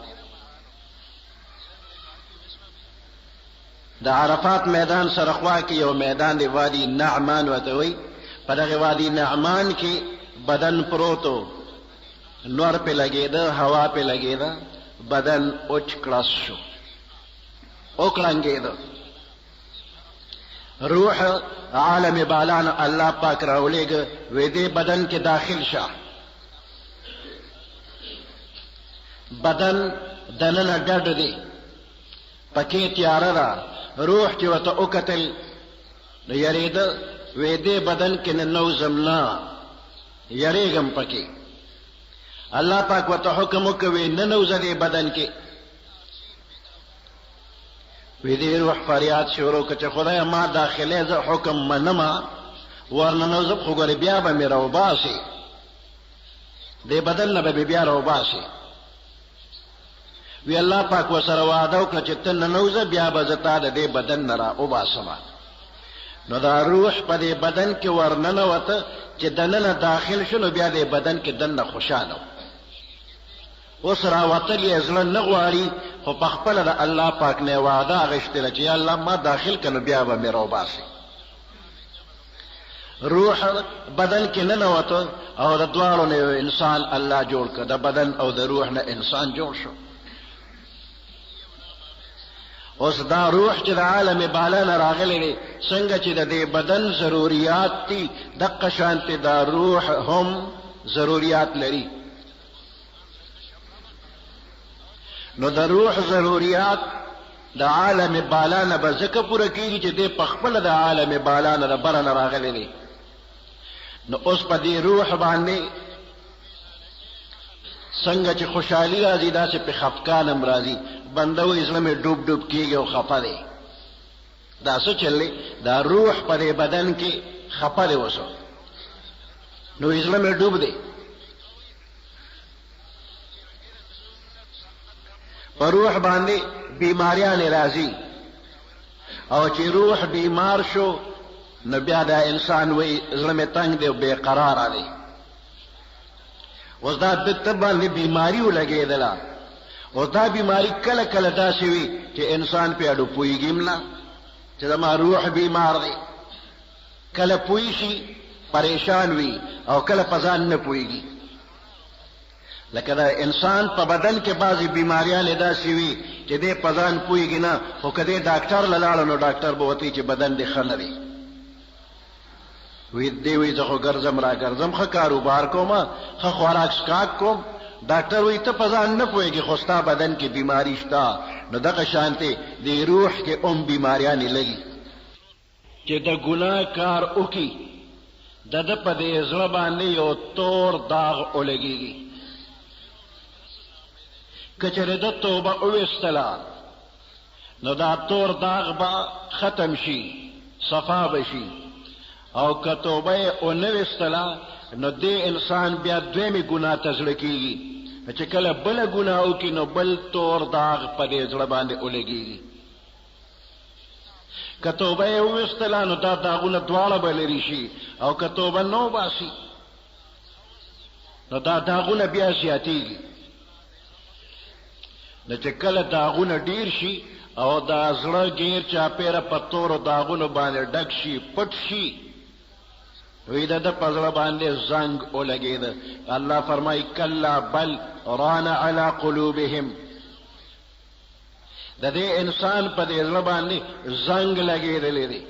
د عرفات میدان سره خوا کې یو میدان دی وادي نعمان ورته وایي په دغه وادي نعمان کې بدن پروتو نور پې لګېده هوا پې لګېده بدن اوچ کړس شو وکړنګېده روح عالم بالان الله پاک راولېږه وې دې بدن کې داخل شه بدن دننه ډډ دی پکې تیاره ده روح چې ورته وکتل نو یریده وې دې بدن کې نه نوځم نه یریږم پکې الله پاک ورته حکم وکوي نه نوځه دې بدن کې وې دې روح فریاد شروع کړه چې خدایه ما داخله زه حکم منمه ورنه نوځم خو ګورې بیا به مې راوباسي دې بدن نه به بیا راوباسي وی الله پاک وسره وعده وکړه چې ته ننوځه بیا به زه تا د دې بدن نه را وباسمه نو دا روح په دې بدن کې ورننوته چې دننه داخل شو نو بیا دې بدن کې دننه خوشحاله اوس راوتل یې زړه نه غواړي خو په خپله د الله پاک نه وعده اخیستله چې یا الله ما داخل که نو بیا به مې راوباسي روح بدن کې ننوته او د دواړو نه یو انسان الله جوړ کړ د بدن او د روح نه انسان جوړ شو اوس دا روح چې د عالم بالا نه راغلی دی څنګه چې د دې بدن ضروریات دي دقه شانتې دا روح هم ضروریات لري نو د روح ضروریات د عالم بالا نه به ځکه پوره کېږي چې دی په خپله د عالم بالا نه د بره نه راغلی دی نو اوس په دې روح باندې څنګه چې خوشحالي راځي داسې پې خفګان هم راځي بنده وایي زړه مې ډوب ډوب کېږي او خفه دی دا څه چل دی دا روح په دې بدن کې خفه دی اوس نو وایي زړه مې ډوب دی په روح باندې بیماریانې راځي او چې روح بیمار شو نو بیا دا انسان وایي زړه مې تنګ دی او بې قراره دی اوس دا د ته باندې بیماري ولګېدله اوس دا بیماري کله کله داسې وي چې انسان پې اډو پوهېږي هم نه چې زما روح بیمار دی کله پوه شي پریشان وي او کله په ځان نه پوهېږي لکه دا انسان په بدن کې بعضې بیماریانې داسې وي چې دی په ځان پوهېږي نه خو که دی ډاکټر له لاړه نو ډاکټر به ورته چې بدن دې ښه نه دی دی وی زه خو ګرځم را ګرځم ښه کاروبار کوم ښه خوراک سکاک کوم ډاکټر وی ته په ځان نه پوهېږي خو ستا بدن کې بیماري شته نو دغه شانتې د روح کې بیماریانې لګي چې د ګناه کار وکړي د ده په دې زړه باندې یو تور داغ ولګېږي که چېرې ده توبه وویستله نو دا تور داغ به ختم شي صفا به شي او که توبه یې ونه ویستله نو دې انسان بیا دویمې ګناه ته زړه کېږي چې کله بله ګناه وکړي نو بل تور داغ په دې زړه باندې ولګېږي که توبه یې وویستله نو دا داغونه دواړه به لرې شي او که توبه نه وباسي نو دا داغونه بیا زیاتېږي نو چې کله داغونه ډیر شي او دا زړه غیر چاپېره په تورو داغونو باندې ډک شي پټ شي وی د په زړه باندې زنګ ولګېده الله فرمایي کلا بل ران علی قلوبهم د دې انسان په دې زړه باندې زنګ لګېدلی دی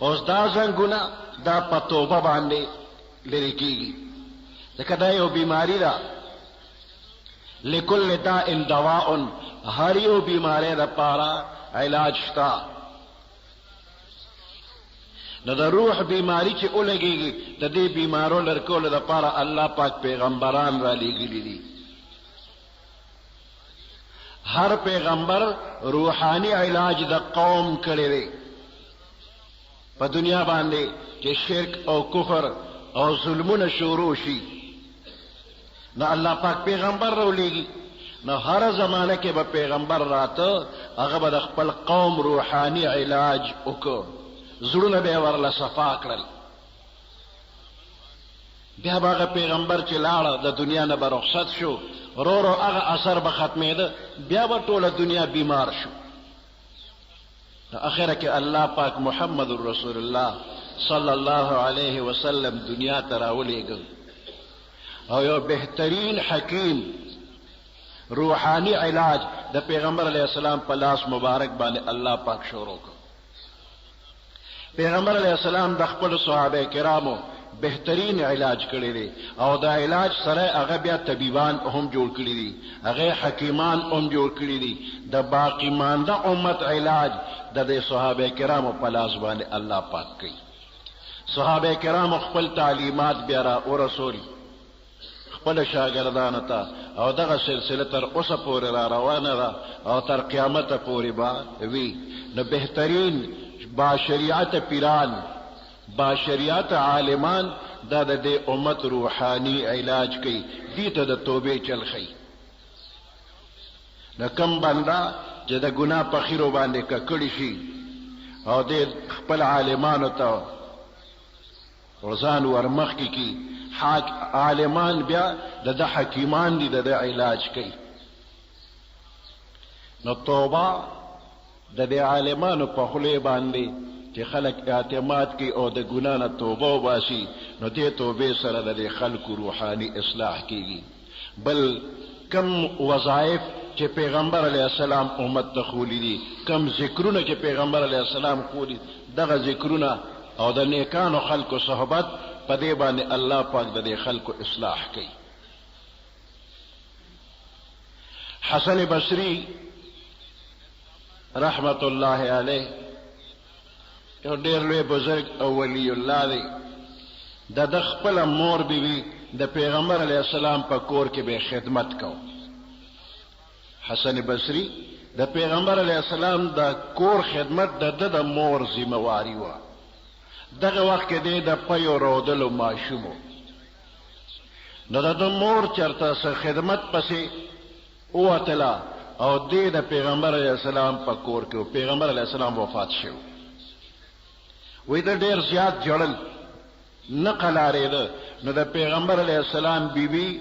اوس دا زنګونه دا په توبه باندې لرې کېږي ځکه دا یو بیماري ده لکل داء دواء هر یو بیماری دپاره علاج شته نو د روح بیماری چې ولګېږي د دې بیمارو لرې کولو دپاره الله پاک پیغمبران را لېږلي دي هر پیغمبر روحانی علاج د قوم کړی دی په دنیا باندې چې شرک او کفر او ظلمونه شروع شي نو الله پاک پیغمبر راولېږي نو هر زمانه کې به پیغمبر راته هغه به د خپل قوم روحانی علاج وکړو زړونه به یې ورله صفا کړل بیا به هغه پیغمبر چې لاړه د دنیا نه به رخصت شو ورو ورو هغه اثر به ختمېده بیا به ټوله دنیا بیمار شو اخره کې الله پاک محمد رسول الله صلی الله علیه وسلم دنیا ته راولېږه او یو بهترین حکیم روحانی علاج د پیغمبر علیہ السلام په لاس مبارک باندې الله پاک شروع کړ پیغمبر علیہ السلام د خپل صحابه کرامو بهترین علاج کړی دی او دا علاج سره هغه بیا طبيبان هم جوړ کړی دي هغه حکیمان هم جوړ کړی دي د باقی مانده امت علاج د صحابه کرامو په لاس باندې الله پاک کوي صحابه کرامو خپل تعلیمات بیا را ورسول خپل شاګردانو ته او دغه سلسله تر اوسه پورې را روانه ده او تر قیامت پورې به وي نو بهترین با شریعت پیران با شریعت عالمان دا د دې امت روحانی علاج کوي دې ته د توبې چل ښیي نو کم بنده چې د ګناه په خیرو باندې ککړي شي او دې خپل عالمانو ته ځان ورمخکې کي عالمان بیا د حکیمان دي د علاج کوي. نو توبه د عالمانو په خولې باندې چې خلک اعتماد کوي او د ګناه نه توبه وباسي، نو دې توبې سره د خلکو روحاني اصلاح کیږي. بل کم وظایف چې پیغمبر علیه السلام امت ته خولی دي، کم ذکرونه چې پیغمبر علیه السلام خولی، دغه ذکرونه او د نیکانو خلکو صحبت په دې باندې الله پاک د خلکو اصلاح کوي. حسن بصری رحمت الله علیه یو ډېر لوی بزرگ او ولی الله دی. د خپل مور بیوی د پیغمبر علیه السلام په کور کې به خدمت کو. حسن بصری د پیغمبر علیه السلام د کور خدمت د مور ذمہواری و. دغه وخت کې د پیو رودلو ماشومو، نو د مور چرته سره خدمت پسې وتلا او د پیغمبر علیه السلام په کور کې پیغمبر علیه السلام وفات شو. وې د ډېر زیات جړل نه قلارېده، نو د پیغمبر علیه السلام بیبي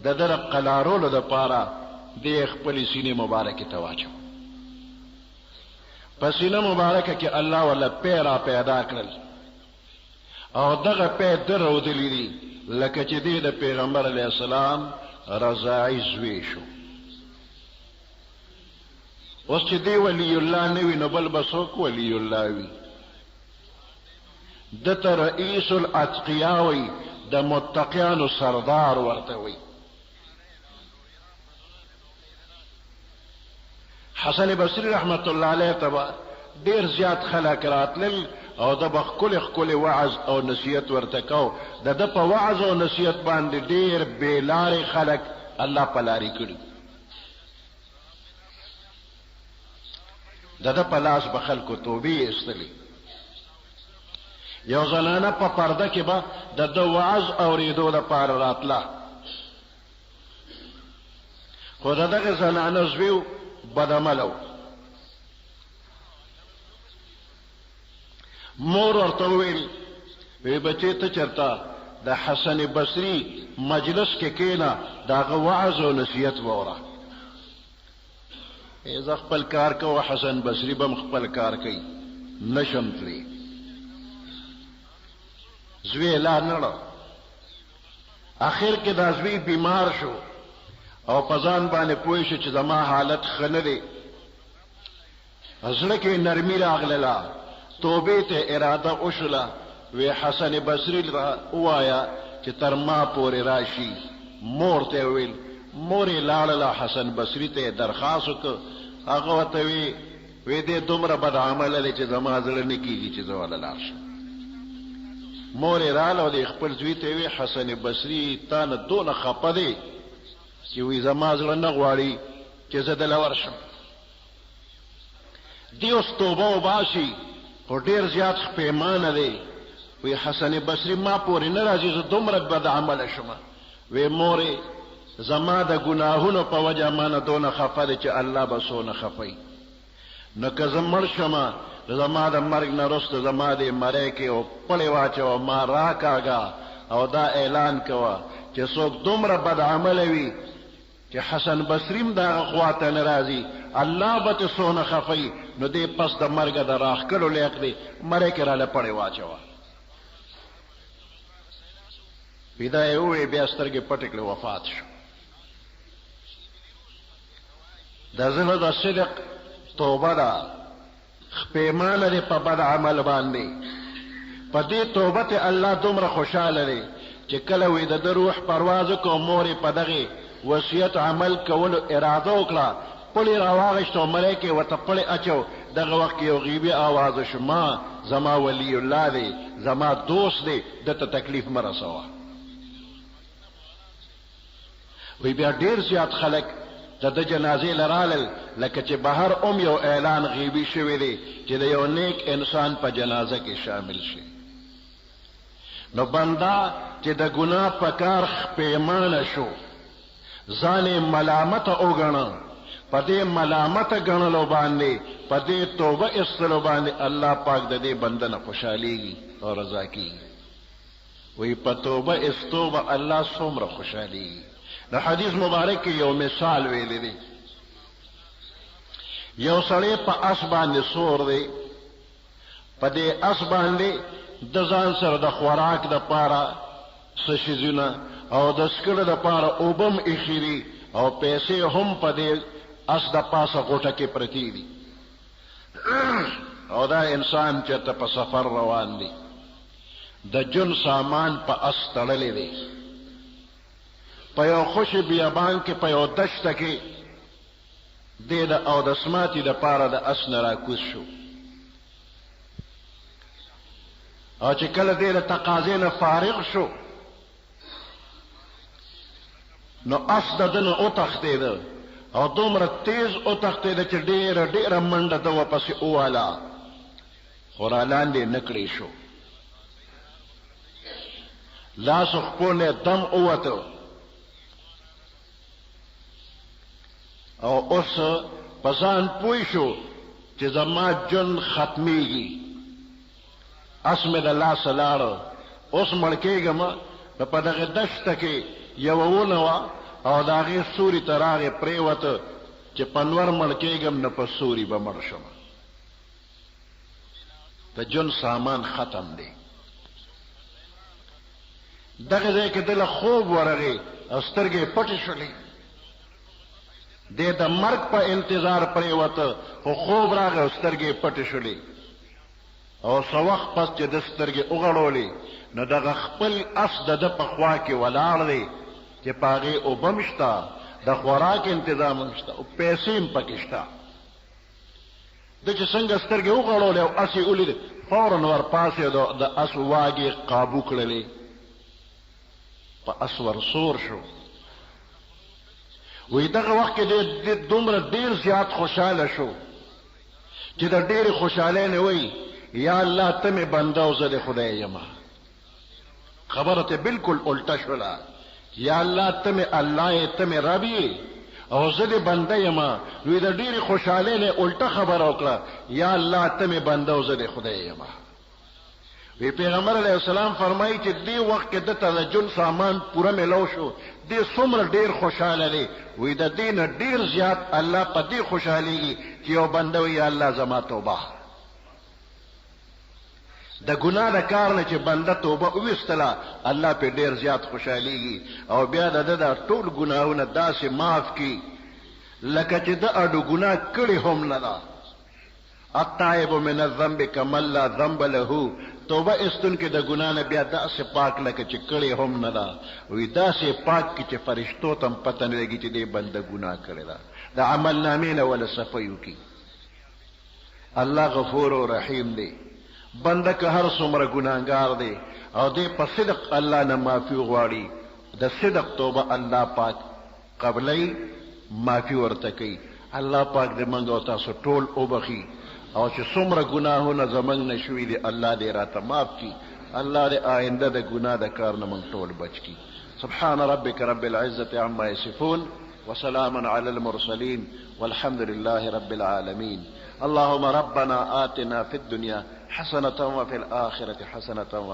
د در قلارولو د پاره د خپل سینې مبارکه ته واچو. په سینه مبارکه کې الله ولا پیرا پیدا کړل او دغه پیر درودلې دي لکه چې د پیغمبر علیه السلام رضاعي زوی شو. اوس چې دی ولی الله نه وي نو بل بسوک ولی الله وي. دته رئیس الاتقیاء وي، د متقیانو سردار ورته وي. حسن بصری رحمت الله علیه ته ډیر زیات خلک راتلل او د بخکل خکل وعظ او نصیحت ورته کو. د په وعظ او نصیحت باندې ډیر بیلار خلک الله پلاری کړي. د په لاس به خلکو توبې استلی. یو زنانه په پرده کې به د وعظ اوریدو لپاره راتله، خو دغه زنانه زوی بدعملو. مور ورته وویل وی بچی ته چرته د حسن بصری مجلس کې کېنه، دغه وعظ او نصیحت ووره. زه خپل کار کوم، حسن بصری به خپل کار کوي، نشم تلی. زوی لا نړه اخر کې دا زوی بیمار شو او پزان باندې پوه شو چې زما حالت ښه نه دی. زړه کې نرمي راغله، توبې ته اراده وشوله. وی حسن بصری وایا چې تر ما پورې راشي. مور ته ویل، مور یې لاړله حسن بصری ته درخواست وکړ. هغه ورته وی دې دومره بد عمله دی چې زما زړه نه کېږي چې زه وله لاړ شم. مور یې راله او د خپل زوی ته وی حسن بصری تا نه دونه خفه دی چې وی زما زړه نه غواړي چې زه دله ورشم. دی اوس توبه وباسي خو ډېر زیات پیمانه دی. وی حسن بصری ما پورې نه راځي، زه دومره بد عمله شمه. وی مورې زما د ګناهونو په وجه ما نه دونه خفه دی چې الله به څونه خفوي. نو که زه مړ شمه زما د مرګ نه وروسته زما د مرۍ کې او پړې واچوه، ما راکاږه او دا اعلان کوه چې څوک دومره بد عمله وي چې حسن بصری م دغه خوا ته نه راځي، الله به ترې څونه خفوي، نو دې پس د مرګه د راښکلو لیک دی، مرۍ کې راله پړې واچوه. پیدا یې ووی، بیا سترګې پټې کړې، وفات شو. د زړه د صدق توبه ده، پیمانه دی په بد عمل باندې. په دې توبه ته الله دومره خوشحاله دی چې کله وی د روح پرواز وکړو، مور یې په دغې وصیت عمل کولو اراده وکړه، پړې راواغېسته او ملای کې ورته پړې اچو. دغه وخت کې یو غیبي آواز شو، ما زما ولی الله دی، زما دوست دی، دته تکلیف مه رسوه. وی بیا ډېر زیات خلک د جنازې لرالل، لکه چې بهر یو اعلان غیبی شوی دی چې د یو نیک انسان په جنازه کې شامل شي. نو بنده چې د ګناه په کار پیمانه شو، ځان یې ملامته وګڼه، په دې ملامته ګڼلو باندې، په دې توبه ایستلو باندې الله پاک د دې بنده نه خوشحالیږي او رضا کیږي. وی په توبه استوبه الله څومره خوشحالي. د حدیث مبارک کې یو مثال ویلی دی. یو سړی په اس باندې سور دی، په دې اس باندې د ځان سره د خوراک د پاره څه شیزونه او د سکړه د پاره اوبم ایښي او پیسې هم په دې اس د پاسه غوټه کې پرتی دي. او دا انسان چې ته په سفر روان دی، د جن سامان په اس تړلې دی، په یو خوش بیابان کې په یو دشته کې دی د اودسماتي د پاره د اس نه راکوز شو. او چې کله دی د تقاضې نه فارغ شو نو اس د ده نه وتښتېده او دومره تیز وتښتېده چې ډېره ډېره منډه ده ورپسې وواله، خو را لاندې نه کړې شو. لاسو خپو نه دم ووته او اوس په ځان پوه شو چې زما جن ختمیږي، اس مې د لاسه لاړه، اوس مړ کېږم. نو په دغه دشته کې یوه ونه وه او د هغې سوري ته راغې پرېوته چې په نور مړ کېږم نه په سوري به مړ شم. د جن سامان ختم دی. دغه ځای کې دله خوب ورغې او سترګې یې پټې شولې. دی د مرګ په انتظار پرېوته خو خوب راغی او سترګې یې پټې شولې. او څه وخت پس چې د سترګې وغړولې نو دغه خپل اس د ده په خوا کې ولاړ دی چې په هغې اوبه هم شته، د خوراک انتظام هم شته او پیسې هم پکې شته. ده چې څنګه سترګې وغړولې او اس یې ولید، فورا ورپاسېد او د اس واګې قابو کړلې، په اس ورسور شو. وی دغه وخت کې دی دومره ډېر زیات خوشحاله شو چې د ډېرې خوشحالۍ نه وی یا الله ته مې بنده او زه د خدای یمه. خبره ته بالکل الټه شوله، یا الله ته مې الله یې، ته مې رب یې او زه د بنده یمه. نو د ډېرې خوشحالۍ نه الټه خبره وکړه، یا الله ته مې بنده او زه د خدای یمه. وی پیغمبر علیه السلام فرمایي چې دې وخت کې دته د جن سامان پوره میلاو شو، دې څومره ډېر خوشحاله دی. وی د دې نه ډېر زیات الله په دې خوشحالېږي چې یو بنده وي یا الله زما توبه. د ګناه د کار نه چې بنده توبه وویستله الله پې ډېر زیات خوشحالېږي او بیا د ده دا ټول ګناهونه داسې معاف کړي لکه چې د اډو ګناه کړې هم نه ده. التائب من الذنب کمن لا ذنب له، توبه استونکي د ګناه نه بیا داسې پاک لکه چې کړې هم نه ده. وی داسې پاک کې چې فرشتو ته هم پته نه لګي چې دې بنده ګناه کړې ده. د عمل نامې نه وله صفی وکړي. الله غفور و رحیم دی. بنده که هر څومره ګناهګار دی او دی په صدق الله نه معافي غواړي، د صدق توبه الله پاک قبلی معافي ورته کوي. الله پاک دې موږ او تاسو ټول وبخي او چې څومره ګناهونه زموږ نه شوي دي الله دې راته معاف کړي. الله دې آینده د ګناه د کار نه موږ ټول بچ کړي. سبحان ربك رب العزة عما يصفون وسلام على المرسلين والحمد لله رب العالمين. اللهم ربنا آتنا في الدنيا حسنة وفي الآخرة حسنة